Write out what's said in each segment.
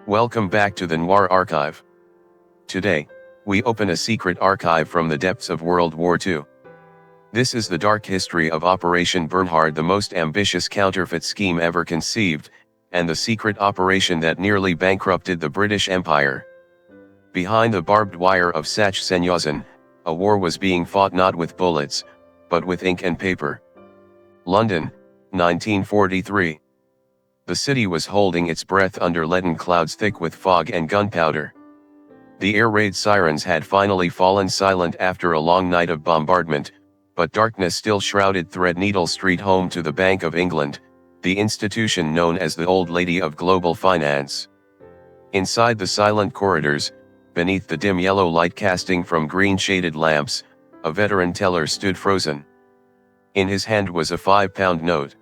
Welcome back to the Noir Archive. Today, we open a secret archive from the depths of World War II. This is the dark history of Operation Bernhard, the most ambitious counterfeit scheme ever conceived, and the secret operation that nearly bankrupted the British Empire. Behind the barbed wire of Sachsenhausen, a war was being fought not with bullets, but with ink and paper. London, 1943. The city was holding its breath under leaden clouds thick with fog and gunpowder. The air raid sirens had finally fallen silent after a long night of bombardment, but darkness still shrouded Threadneedle Street, home to the Bank of England, the institution known as the Old Lady of Global Finance. Inside the silent corridors, beneath the dim yellow light casting from green-shaded lamps, a veteran teller stood frozen. In his hand was a £5 note.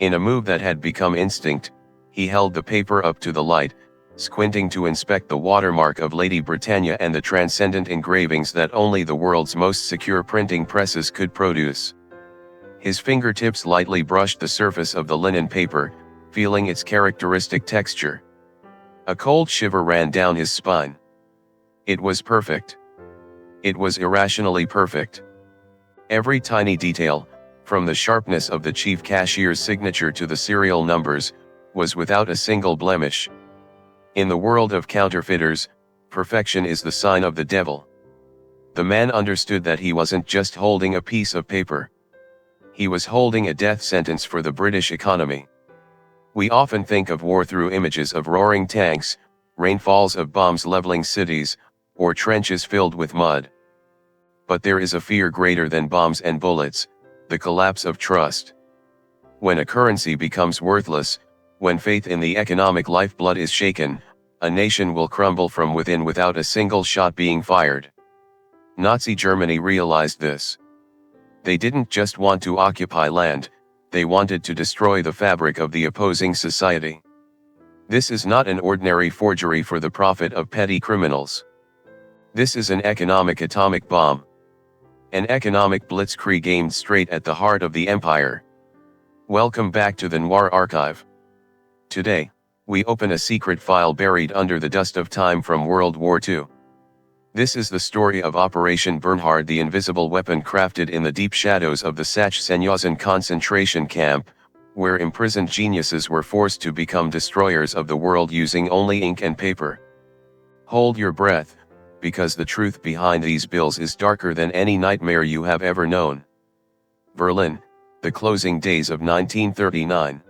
In a move that had become instinct, he held the paper up to the light, squinting to inspect the watermark of Lady Britannia and the transcendent engravings that only the world's most secure printing presses could produce. His fingertips lightly brushed the surface of the linen paper, feeling its characteristic texture. A cold shiver ran down his spine. It was perfect. It was irrationally perfect. Every tiny detail, from the sharpness of the chief cashier's signature to the serial numbers, was without a single blemish. In the world of counterfeiters, perfection is the sign of the devil. The man understood that he wasn't just holding a piece of paper. He was holding a death sentence for the British economy. We often think of war through images of roaring tanks, rainfalls of bombs leveling cities, or trenches filled with mud. But there is a fear greater than bombs and bullets: the collapse of trust. When a currency becomes worthless, when faith in the economic lifeblood is shaken, a nation will crumble from within without a single shot being fired. Nazi Germany realized this. They didn't just want to occupy land, they wanted to destroy the fabric of the opposing society. This is not an ordinary forgery for the profit of petty criminals. This is an economic atomic bomb. An economic blitzkrieg aimed straight at the heart of the empire. Welcome back to the Noir Archive. Today, we open a secret file buried under the dust of time from World War II. This is the story of Operation Bernhard, the invisible weapon crafted in the deep shadows of the Sachsenhausen concentration camp, where imprisoned geniuses were forced to become destroyers of the world using only ink and paper. Hold your breath, because the truth behind these bills is darker than any nightmare you have ever known. Berlin, the closing days of 1939.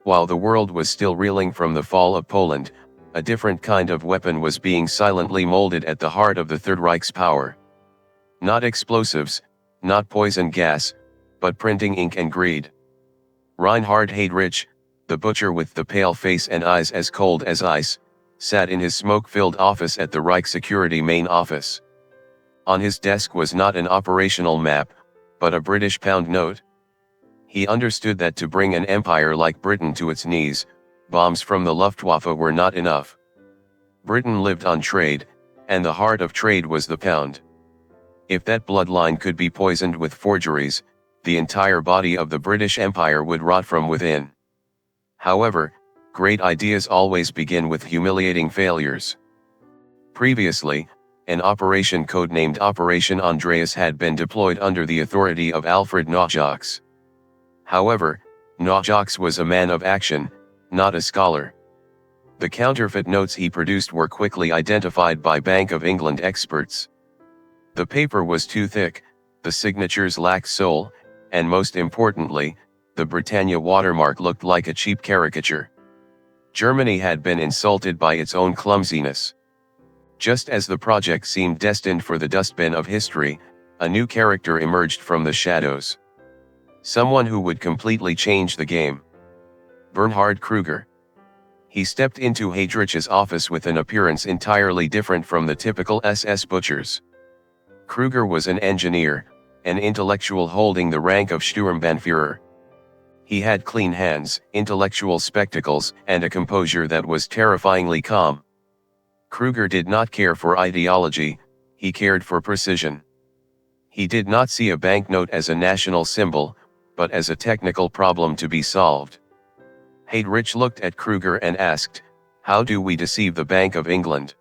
While the world was still reeling from the fall of Poland, a different kind of weapon was being silently molded at the heart of the Third Reich's power. Not explosives, not poison gas, but printing ink and greed. Reinhard Heydrich, the butcher with the pale face and eyes as cold as ice, sat in his smoke-filled office at the Reich Security main office. On his desk was not an operational map, but a British pound note. He understood that to bring an empire like Britain to its knees, bombs from the Luftwaffe were not enough. Britain lived on trade, and the heart of trade was the pound. If that bloodline could be poisoned with forgeries, the entire body of the British Empire would rot from within. However, great ideas always begin with humiliating failures. Previously, an operation codenamed Operation Andreas had been deployed under the authority of Alfred Noachox. However, Noachox was a man of action, not a scholar. The counterfeit notes he produced were quickly identified by Bank of England experts. The paper was too thick, the signatures lacked soul, and most importantly, the Britannia watermark looked like a cheap caricature. Germany had been insulted by its own clumsiness. Just as the project seemed destined for the dustbin of history, a new character emerged from the shadows. Someone who would completely change the game. Bernhard Krüger. He stepped into Heydrich's office with an appearance entirely different from the typical SS butchers. Krüger was an engineer, an intellectual holding the rank of Sturmbannführer. He had clean hands, intellectual spectacles, and a composure that was terrifyingly calm. Krüger did not care for ideology, he cared for precision. He did not see a banknote as a national symbol, but as a technical problem to be solved. Heydrich looked at Krüger and asked, How do we deceive the Bank of England?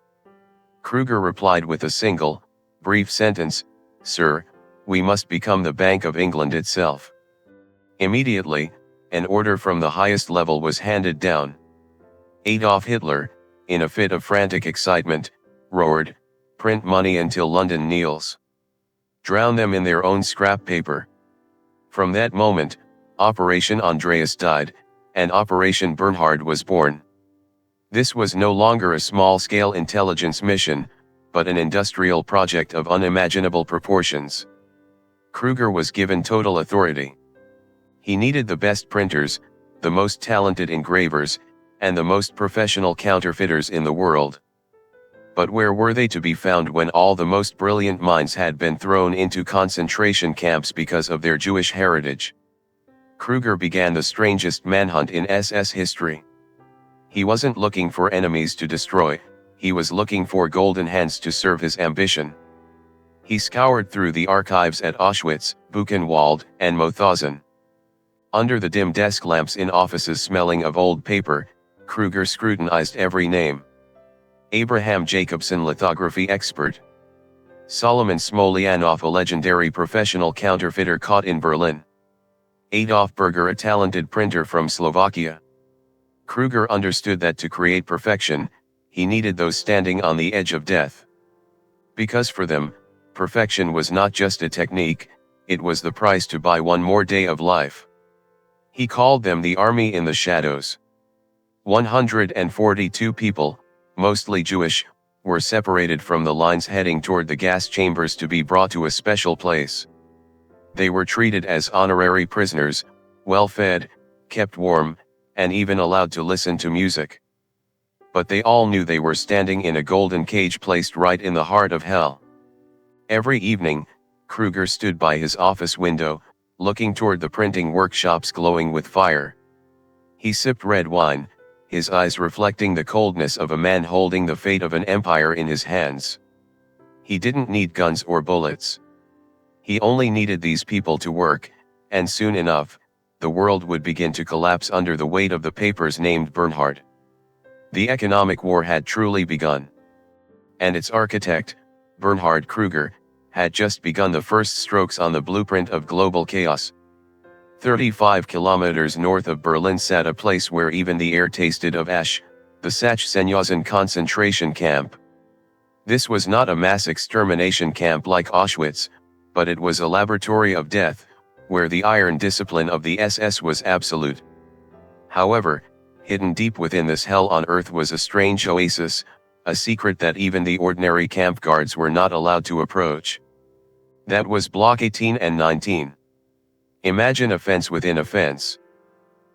Krüger replied with a single, brief sentence, "Sir, we must become the Bank of England itself." Immediately, an order from the highest level was handed down. Adolf Hitler, in a fit of frantic excitement, roared, "Print money until London kneels. Drown them in their own scrap paper." From that moment, Operation Andreas died, and Operation Bernhard was born. This was no longer a small-scale intelligence mission, but an industrial project of unimaginable proportions. Krüger was given total authority. He needed the best printers, the most talented engravers, and the most professional counterfeiters in the world. But where were they to be found when all the most brilliant minds had been thrown into concentration camps because of their Jewish heritage? Krüger began the strangest manhunt in SS history. He wasn't looking for enemies to destroy, he was looking for golden hands to serve his ambition. He scoured through the archives at Auschwitz, Buchenwald, and Mauthausen. Under the dim desk lamps in offices smelling of old paper, Krüger scrutinized every name. Abraham Jacobson, lithography expert. Salomon Smolianoff, a legendary professional counterfeiter caught in Berlin. Adolf Berger, a talented printer from Slovakia. Krüger understood that to create perfection, he needed those standing on the edge of death. Because for them, perfection was not just a technique, it was the price to buy one more day of life. He called them the Army in the Shadows. 142 people, mostly Jewish, were separated from the lines heading toward the gas chambers to be brought to a special place. They were treated as honorary prisoners, well-fed, kept warm, and even allowed to listen to music. But they all knew they were standing in a golden cage placed right in the heart of hell. Every evening, Krüger stood by his office window, looking toward the printing workshops glowing with fire. He sipped red wine, his eyes reflecting the coldness of a man holding the fate of an empire in his hands. He didn't need guns or bullets. He only needed these people to work, and soon enough, the world would begin to collapse under the weight of the papers named Bernhard. The economic war had truly begun. And its architect, Bernhard Krüger, had just begun the first strokes on the blueprint of global chaos. 35 kilometers north of Berlin sat a place where even the air tasted of ash, the Sachsenhausen concentration camp. This was not a mass extermination camp like Auschwitz, but it was a laboratory of death, where the iron discipline of the SS was absolute. However, hidden deep within this hell on earth was a strange oasis, a secret that even the ordinary camp guards were not allowed to approach. That was Block 18 and 19. Imagine a fence within a fence.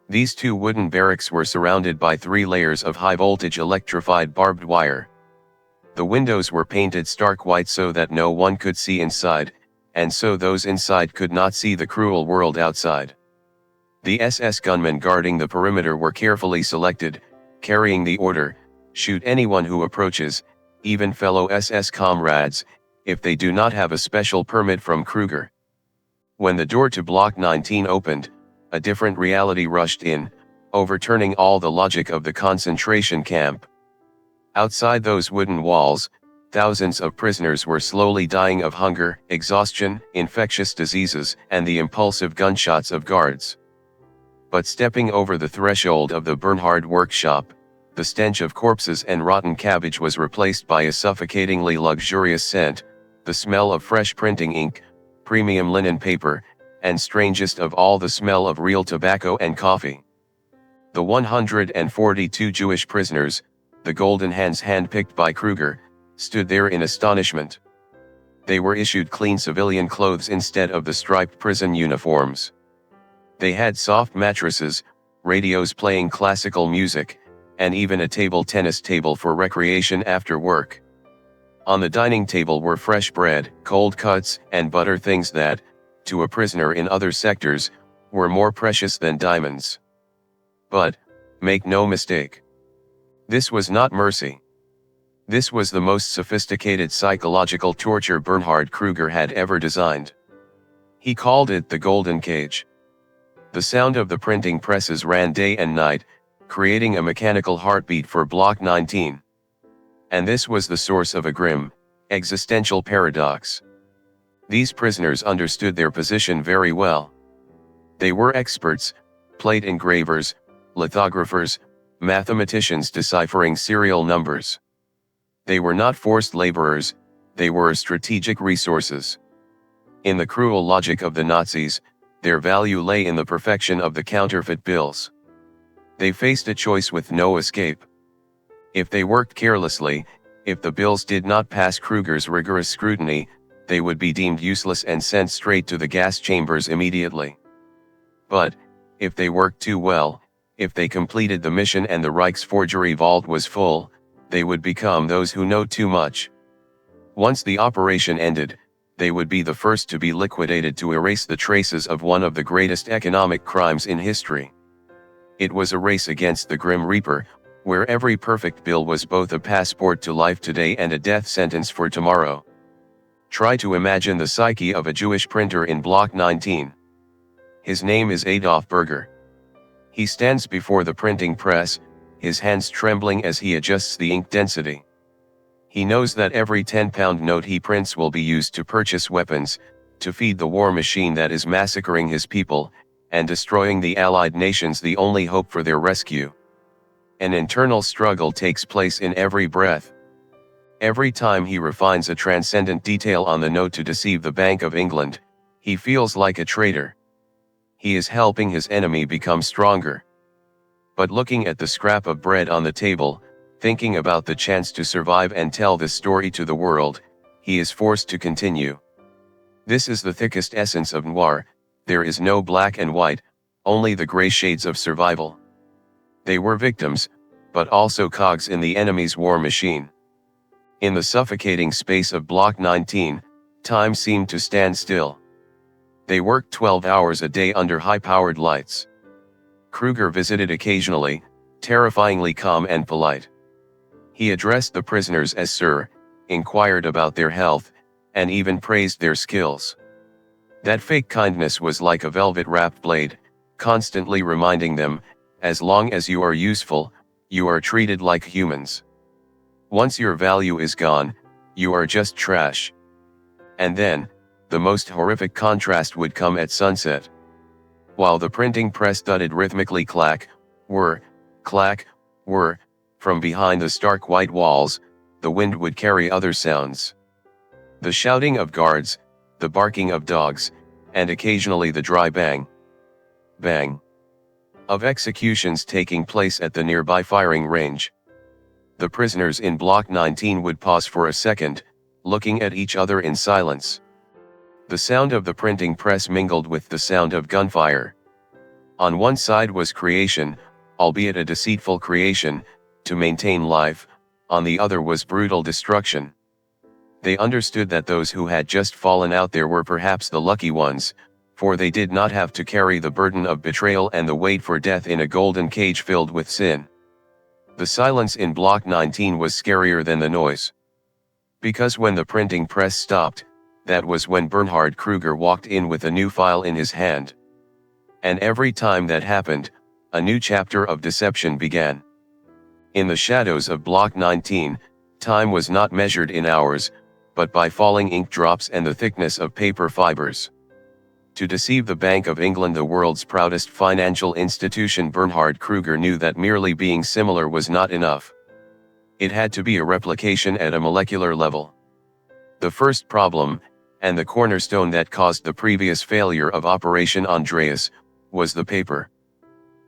These two wooden barracks were surrounded by 3 layers of high-voltage electrified barbed wire. The windows were painted stark white so that no one could see inside, and so those inside could not see the cruel world outside. The SS gunmen guarding the perimeter were carefully selected, carrying the order, "Shoot anyone who approaches, even fellow SS comrades, if they do not have a special permit from Krüger." When the door to Block 19 opened, a different reality rushed in, overturning all the logic of the concentration camp. Outside those wooden walls, thousands of prisoners were slowly dying of hunger, exhaustion, infectious diseases, and the impulsive gunshots of guards. But stepping over the threshold of the Bernhard workshop, the stench of corpses and rotten cabbage was replaced by a suffocatingly luxurious scent, the smell of fresh printing ink, premium linen paper, and strangest of all, the smell of real tobacco and coffee. The 142 Jewish prisoners, the golden hands handpicked by Krüger, stood there in astonishment. They were issued clean civilian clothes instead of the striped prison uniforms. They had soft mattresses, radios playing classical music, and even a table tennis table for recreation after work. On the dining table were fresh bread, cold cuts, and butter, things that, to a prisoner in other sectors, were more precious than diamonds. But, make no mistake, this was not mercy. This was the most sophisticated psychological torture Bernhard Krüger had ever designed. He called it the Golden Cage. The sound of the printing presses ran day and night, creating a mechanical heartbeat for Block 19. And this was the source of a grim, existential paradox. These prisoners understood their position very well. They were experts, plate engravers, lithographers, mathematicians deciphering serial numbers. They were not forced laborers, they were strategic resources. In the cruel logic of the Nazis, their value lay in the perfection of the counterfeit bills. They faced a choice with no escape. If they worked carelessly, if the bills did not pass Krüger's rigorous scrutiny, they would be deemed useless and sent straight to the gas chambers immediately. But, if they worked too well, if they completed the mission and the Reich's forgery vault was full, they would become those who know too much. Once the operation ended, they would be the first to be liquidated to erase the traces of one of the greatest economic crimes in history. It was a race against the Grim Reaper, where every perfect bill was both a passport to life today and a death sentence for tomorrow. Try to imagine the psyche of a Jewish printer in Block 19. His name is Adolf Berger. He stands before the printing press, his hands trembling as he adjusts the ink density. He knows that every 10-pound note he prints will be used to purchase weapons, to feed the war machine that is massacring his people, and destroying the Allied nations, the only hope for their rescue. An internal struggle takes place in every breath. Every time he refines a transcendent detail on the note to deceive the Bank of England, he feels like a traitor. He is helping his enemy become stronger. But looking at the scrap of bread on the table, thinking about the chance to survive and tell this story to the world, he is forced to continue. This is the thickest essence of noir. There is no black and white, only the gray shades of survival. They were victims, but also cogs in the enemy's war machine. In the suffocating space of Block 19, time seemed to stand still. They worked 12 hours a day under high-powered lights. Krüger visited occasionally, terrifyingly calm and polite. He addressed the prisoners as sir, inquired about their health, and even praised their skills. That fake kindness was like a velvet-wrapped blade, constantly reminding them, as long as you are useful, you are treated like humans. Once your value is gone, you are just trash. And then, the most horrific contrast would come at sunset. While the printing press thudded rhythmically clack, whir, from behind the stark white walls, the wind would carry other sounds. The shouting of guards, the barking of dogs, and occasionally the dry bang, bang, of executions taking place at the nearby firing range. The prisoners in Block 19 would pause for a second, looking at each other in silence. The sound of the printing press mingled with the sound of gunfire. On one side was creation, albeit a deceitful creation, to maintain life, on the other was brutal destruction. They understood that those who had just fallen out there were perhaps the lucky ones, for they did not have to carry the burden of betrayal and the wait for death in a golden cage filled with sin. The silence in Block 19 was scarier than the noise. Because when the printing press stopped, that was when Bernhard Krüger walked in with a new file in his hand. And every time that happened, a new chapter of deception began. In the shadows of Block 19, time was not measured in hours, but by falling ink drops and the thickness of paper fibers. To deceive the Bank of England, the world's proudest financial institution, Bernhard Krüger knew that merely being similar was not enough. It had to be a replication at a molecular level. The first problem, and the cornerstone that caused the previous failure of Operation Andreas, was the paper.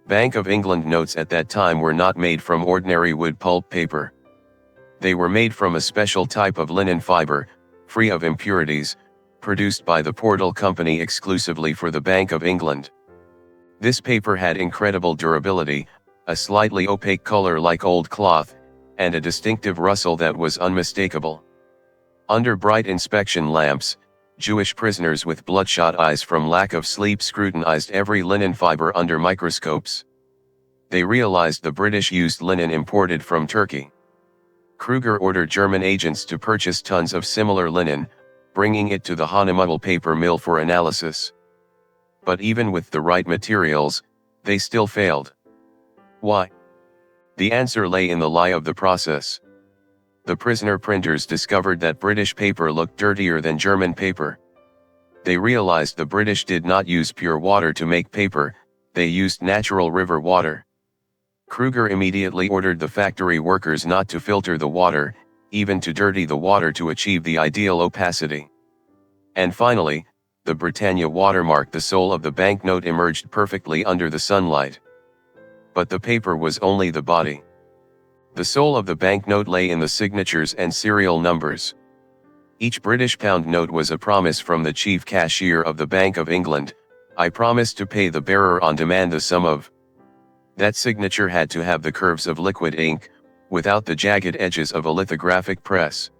Bank of England notes at that time were not made from ordinary wood pulp paper. They were made from a special type of linen fiber, free of impurities, produced by the Portal Company exclusively for the Bank of England. This paper had incredible durability, a slightly opaque color like old cloth, and a distinctive rustle that was unmistakable. Under bright inspection lamps, Jewish prisoners with bloodshot eyes from lack of sleep scrutinized every linen fiber under microscopes. They realized the British used linen imported from Turkey. Krüger ordered German agents to purchase tons of similar linen, bringing it to the Hahnemuddel paper mill for analysis. But even with the right materials, they still failed. Why? The answer lay in the lie of the process. The prisoner printers discovered that British paper looked dirtier than German paper. They realized the British did not use pure water to make paper, they used natural river water. Krüger immediately ordered the factory workers not to filter the water, even to dirty the water to achieve the ideal opacity. And finally, the Britannia watermark, the sole of the banknote, emerged perfectly under the sunlight. But the paper was only the body. The soul of the banknote lay in the signatures and serial numbers. Each British pound note was a promise from the chief cashier of the Bank of England: I promise to pay the bearer on demand the sum of. That signature had to have the curves of liquid ink, without the jagged edges of a lithographic press.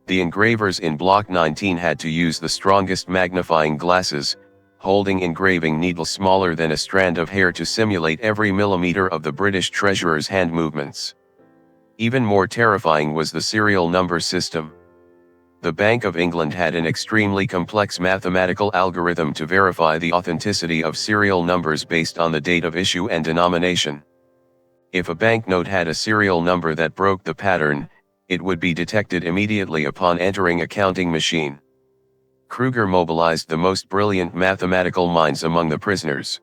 The engravers in Block 19 had to use the strongest magnifying glasses, holding engraving needles smaller than a strand of hair to simulate every millimeter of the British treasurer's hand movements. Even more terrifying was the serial number system. The Bank of England had an extremely complex mathematical algorithm to verify the authenticity of serial numbers based on the date of issue and denomination. If a banknote had a serial number that broke the pattern, it would be detected immediately upon entering a counting machine. Krüger mobilized the most brilliant mathematical minds among the prisoners.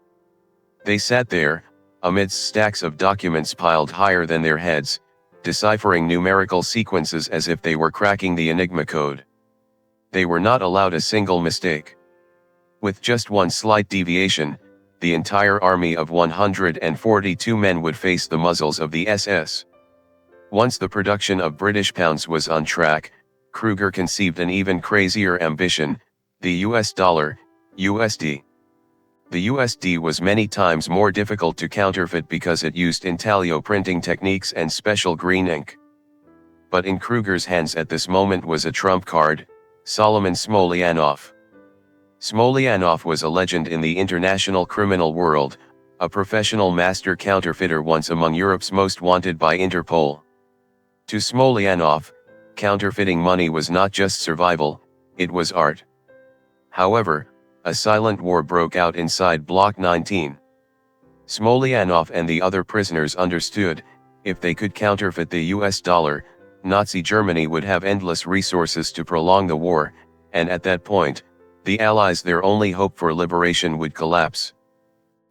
They sat there, amidst stacks of documents piled higher than their heads, deciphering numerical sequences as if they were cracking the Enigma code. They were not allowed a single mistake. With just one slight deviation, the entire army of 142 men would face the muzzles of the SS. Once the production of British pounds was on track, Krüger conceived an even crazier ambition: the US dollar, USD. The USD was many times more difficult to counterfeit because it used intaglio printing techniques and special green ink. But in Krüger's hands at this moment was a trump card: Salomon Smolianoff. Smolianoff was a legend in the international criminal world, a professional master counterfeiter, once among Europe's most wanted by Interpol. To Smolianoff, counterfeiting money was not just survival, it was art. However, a silent war broke out inside Block 19. Smolianoff and the other prisoners understood, if they could counterfeit the US dollar, Nazi Germany would have endless resources to prolong the war, and at that point, the Allies, their only hope for liberation, would collapse.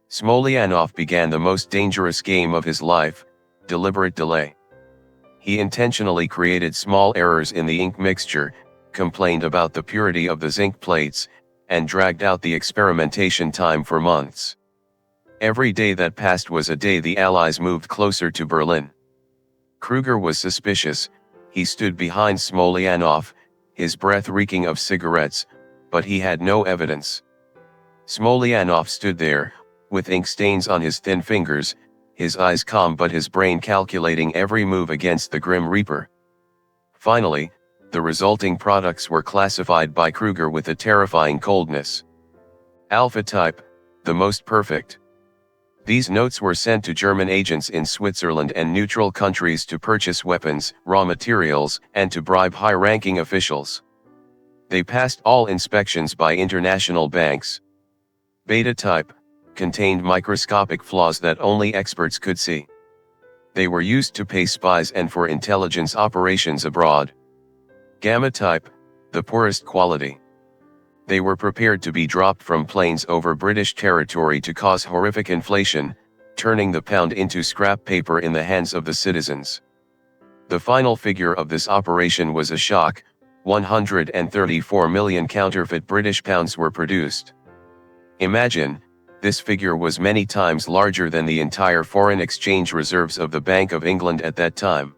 Smolianoff began the most dangerous game of his life: deliberate delay. He intentionally created small errors in the ink mixture, complained about the purity of the zinc plates, and dragged out the experimentation time for months. Every day that passed was a day the Allies moved closer to Berlin. Krüger was suspicious. He stood behind Smolianoff, his breath reeking of cigarettes, but he had no evidence. Smolianoff stood there, with ink stains on his thin fingers, his eyes calm but his brain calculating every move against the Grim Reaper. Finally, the resulting products were classified by Krüger with a terrifying coldness. Alpha type, the most perfect. These notes were sent to German agents in Switzerland and neutral countries to purchase weapons, raw materials, and to bribe high-ranking officials. They passed all inspections by international banks. Beta type contained microscopic flaws that only experts could see. They were used to pay spies and for intelligence operations abroad. Gamma type, the poorest quality. They were prepared to be dropped from planes over British territory to cause horrific inflation, turning the pound into scrap paper in the hands of the citizens. The final figure of this operation was a shock: 134 million counterfeit British pounds were produced. Imagine, this figure was many times larger than the entire foreign exchange reserves of the Bank of England at that time.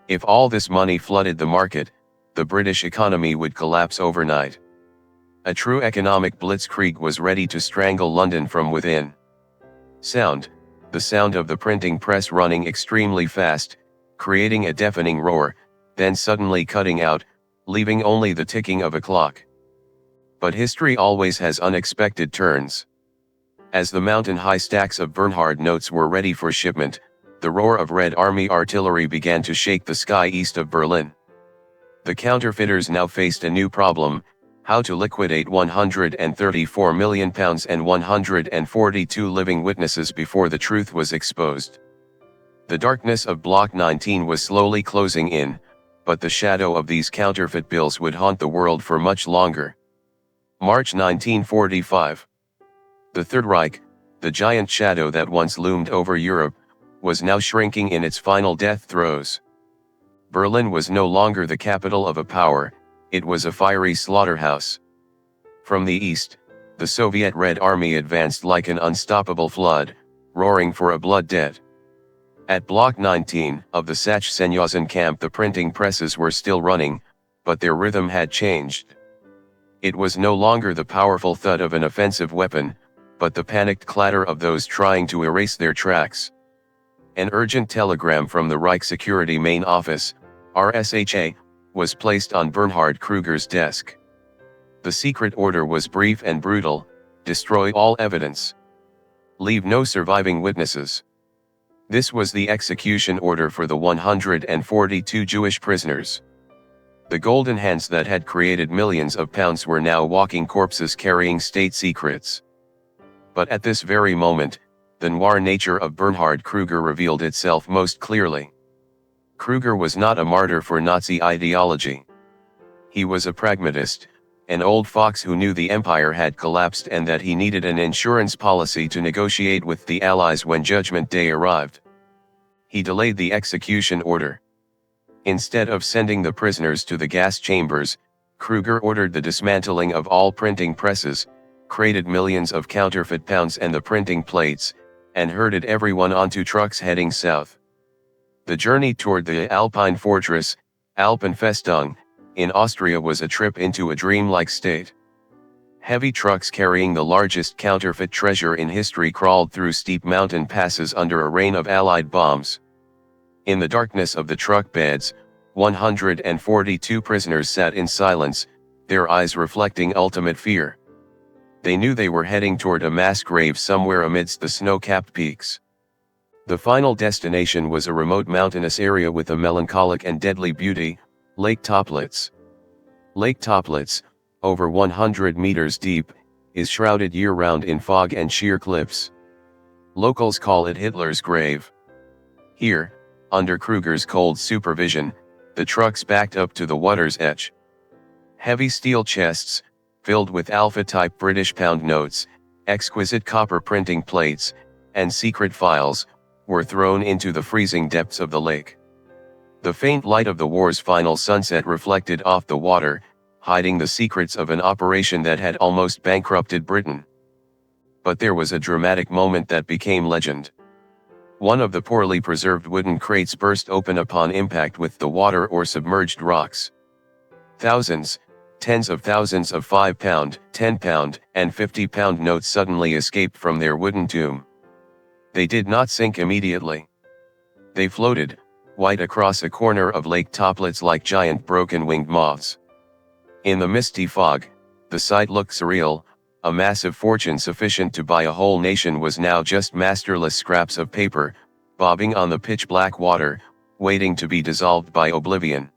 If all this money flooded the market, the British economy would collapse overnight. A true economic blitzkrieg was ready to strangle London from within. Sound, the sound of the printing press running extremely fast, creating a deafening roar, then suddenly cutting out, leaving only the ticking of a clock. But history always has unexpected turns. As the mountain-high stacks of Bernhard notes were ready for shipment, the roar of Red Army artillery began to shake the sky east of Berlin. The counterfeiters now faced a new problem: how to liquidate 134 million pounds and 142 living witnesses before the truth was exposed. The darkness of Block 19 was slowly closing in, but the shadow of these counterfeit bills would haunt the world for much longer. March 1945. The Third Reich, the giant shadow that once loomed over Europe, was now shrinking in its final death throes. Berlin was no longer the capital of a power, it was a fiery slaughterhouse. From the east, the Soviet Red Army advanced like an unstoppable flood, roaring for a blood debt. At Block 19 of the Sachsenhausen camp, the printing presses were still running, but their rhythm had changed. It was no longer the powerful thud of an offensive weapon, but the panicked clatter of those trying to erase their tracks. An urgent telegram from the Reich Security Main Office, RSHA, was placed on Bernhard Krüger's desk. The secret order was brief and brutal: destroy all evidence. Leave no surviving witnesses. This was the execution order for the 142 Jewish prisoners. The golden hands that had created millions of pounds were now walking corpses carrying state secrets. But at this very moment, the noir nature of Bernhard Krüger revealed itself most clearly. Krüger was not a martyr for Nazi ideology. He was a pragmatist, an old fox who knew the empire had collapsed and that he needed an insurance policy to negotiate with the Allies when Judgment Day arrived. He delayed the execution order. Instead of sending the prisoners to the gas chambers, Krüger ordered the dismantling of all printing presses, created millions of counterfeit pounds and the printing plates, and herded everyone onto trucks heading south. The journey toward the Alpine fortress, Alpenfestung, in Austria was a trip into a dreamlike state. Heavy trucks carrying the largest counterfeit treasure in history crawled through steep mountain passes under a rain of Allied bombs. In the darkness of the truck beds, 142 prisoners sat in silence, their eyes reflecting ultimate fear. They knew they were heading toward a mass grave somewhere amidst the snow-capped peaks. The final destination was a remote mountainous area with a melancholic and deadly beauty, Lake Toplitz. Lake Toplitz, over 100 meters deep, is shrouded year-round in fog and sheer cliffs. Locals call it Hitler's grave. Here, under Krüger's cold supervision, the trucks backed up to the water's edge. Heavy steel chests, filled with alpha-type British pound notes, exquisite copper printing plates, and secret files, were thrown into the freezing depths of the lake. The faint light of the war's final sunset reflected off the water, hiding the secrets of an operation that had almost bankrupted Britain. But there was a dramatic moment that became legend. One of the poorly preserved wooden crates burst open upon impact with the water or submerged rocks. Thousands, tens of thousands of 5-pound, 10-pound, and 50-pound notes suddenly escaped from their wooden tomb. They did not sink immediately. They floated, white across a corner of Lake Toplitz like giant broken-winged moths. In the misty fog, the sight looked surreal. A massive fortune sufficient to buy a whole nation was now just masterless scraps of paper, bobbing on the pitch-black water, waiting to be dissolved by oblivion.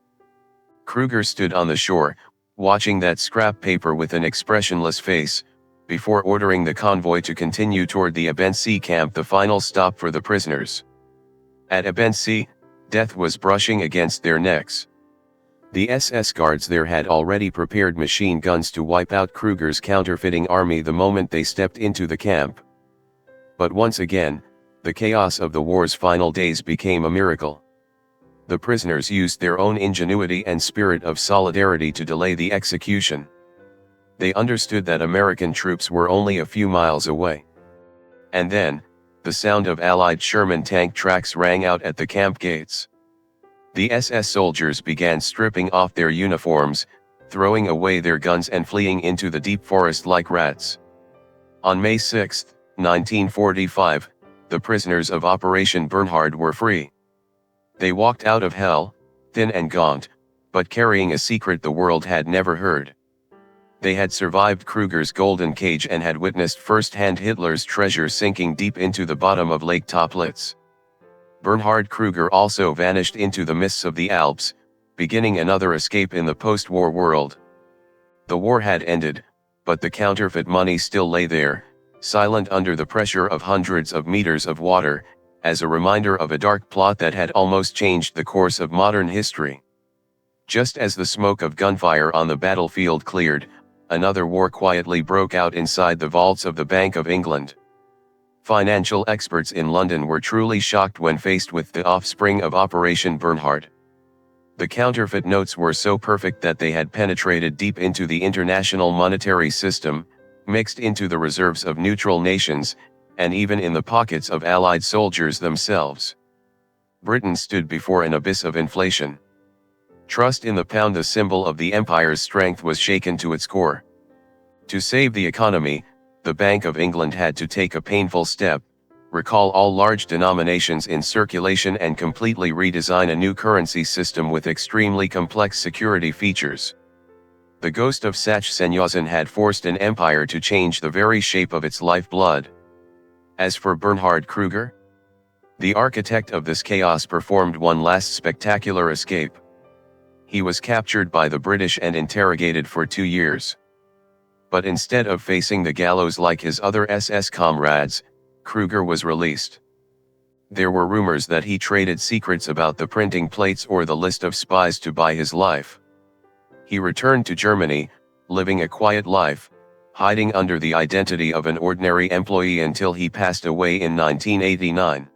Krüger stood on the shore, watching that scrap paper with an expressionless face, before ordering the convoy to continue toward the Ebensee camp, the final stop for the prisoners. At Ebensee, death was brushing against their necks. The SS guards there had already prepared machine guns to wipe out Krüger's counterfeiting army the moment they stepped into the camp. But once again, the chaos of the war's final days became a miracle. The prisoners used their own ingenuity and spirit of solidarity to delay the execution. They understood that American troops were only a few miles away. And then, the sound of Allied Sherman tank tracks rang out at the camp gates. The SS soldiers began stripping off their uniforms, throwing away their guns and fleeing into the deep forest like rats. On May 6, 1945, the prisoners of Operation Bernhard were free. They walked out of hell, thin and gaunt, but carrying a secret the world had never heard. They had survived Krüger's golden cage and had witnessed firsthand Hitler's treasure sinking deep into the bottom of Lake Toplitz. Bernhard Krüger also vanished into the mists of the Alps, beginning another escape in the post-war world. The war had ended, but the counterfeit money still lay there, silent under the pressure of hundreds of meters of water, as a reminder of a dark plot that had almost changed the course of modern history. Just as the smoke of gunfire on the battlefield cleared, another war quietly broke out inside the vaults of the Bank of England. Financial experts in London were truly shocked when faced with the offspring of Operation Bernhard. The counterfeit notes were so perfect that they had penetrated deep into the international monetary system, mixed into the reserves of neutral nations, and even in the pockets of Allied soldiers themselves. Britain stood before an abyss of inflation. Trust in the pound, the symbol of the empire's strength, was shaken to its core. To save the economy, the Bank of England had to take a painful step: recall all large denominations in circulation and completely redesign a new currency system with extremely complex security features. The ghost of Sachsenhausen had forced an empire to change the very shape of its lifeblood. As for Bernhard Krüger, the architect of this chaos performed one last spectacular escape. He was captured by the British and interrogated for 2 years. But instead of facing the gallows like his other SS comrades, Krüger was released. There were rumors that he traded secrets about the printing plates or the list of spies to buy his life. He returned to Germany, living a quiet life, hiding under the identity of an ordinary employee until he passed away in 1989.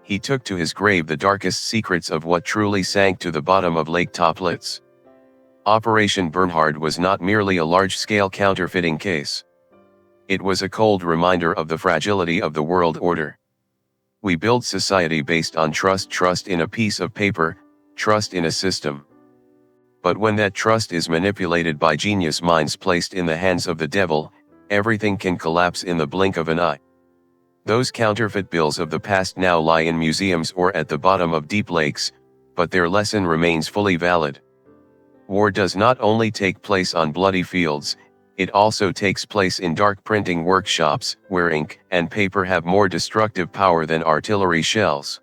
He took to his grave the darkest secrets of what truly sank to the bottom of Lake Toplitz. Operation Bernhard was not merely a large-scale counterfeiting case. It was a cold reminder of the fragility of the world order. We build society based on trust in a piece of paper, trust in a system. But when that trust is manipulated by genius minds placed in the hands of the devil, everything can collapse in the blink of an eye. Those counterfeit bills of the past now lie in museums or at the bottom of deep lakes, but their lesson remains fully valid. War does not only take place on bloody fields, it also takes place in dark printing workshops, where ink and paper have more destructive power than artillery shells.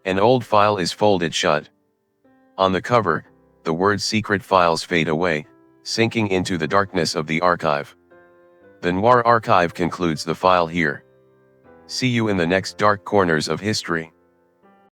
An old file is folded shut. On the cover, the words "secret files" fade away, sinking into the darkness of the archive. The Noir Archive concludes the file here. See you in the next dark corners of history.